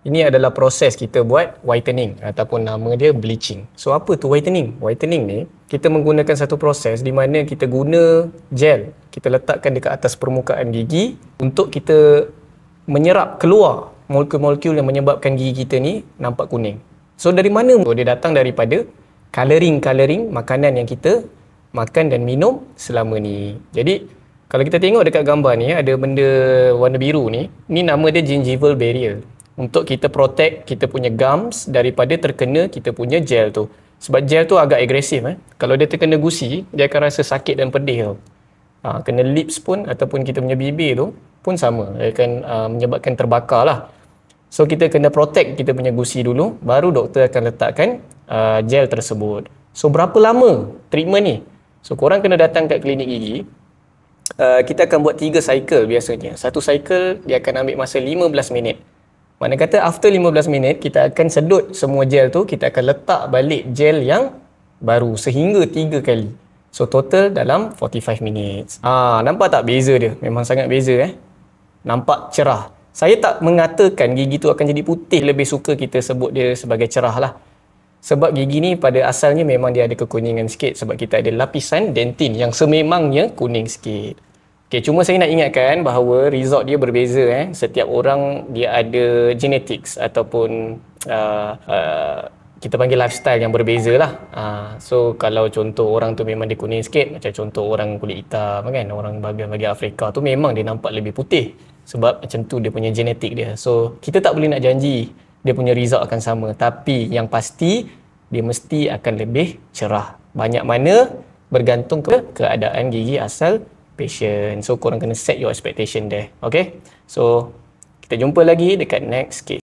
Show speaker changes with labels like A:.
A: Ini adalah proses kita buat whitening ataupun nama dia bleaching. So apa tu whitening? Whitening ni kita menggunakan satu proses di mana kita guna gel, kita letakkan dekat atas permukaan gigi untuk kita menyerap keluar molekul-molekul yang menyebabkan gigi kita ni nampak kuning. So dari mana? Dia datang daripada coloring makanan yang kita makan dan minum selama ni. Jadi kalau kita tengok dekat gambar ni ada benda warna biru ni nama dia gingival barrier. Untuk kita protect kita punya gums daripada terkena kita punya gel tu. Sebab gel tu agak agresif. Kalau dia terkena gusi, dia akan rasa sakit dan pedih tau. Kena lips pun ataupun kita punya bibir tu pun sama. Dia akan menyebabkan terbakar lah. So kita kena protect kita punya gusi dulu, baru doktor akan letakkan gel tersebut. So berapa lama treatment ni? So korang kena datang kat klinik gigi. Kita akan buat 3 cycle biasanya. Satu cycle dia akan ambil masa 15 minit. Mana kata after 15 minit kita akan sedut semua gel tu, kita akan letak balik gel yang baru sehingga 3 kali. So total dalam 45 minutes. Nampak tak beza dia? Memang sangat beza Nampak cerah. Saya tak mengatakan gigi tu akan jadi putih, lebih suka kita sebut dia sebagai cerah lah. Sebab gigi ni pada asalnya memang dia ada kekuningan sikit sebab kita ada lapisan dentin yang sememangnya kuning sikit. Okay, cuma saya nak ingatkan bahawa result dia berbeza. Setiap orang dia ada genetics ataupun kita panggil lifestyle yang berbeza lah. So kalau contoh orang tu memang dia kuning sikit, macam contoh orang kulit hitam kan, orang bahagian Afrika tu memang dia nampak lebih putih sebab macam tu dia punya genetik dia. So kita tak boleh nak janji dia punya result akan sama, tapi yang pasti dia mesti akan lebih cerah. Banyak mana bergantung ke keadaan gigi asal patient. So korang kena set your expectation there. Okay, so kita jumpa lagi dekat next case.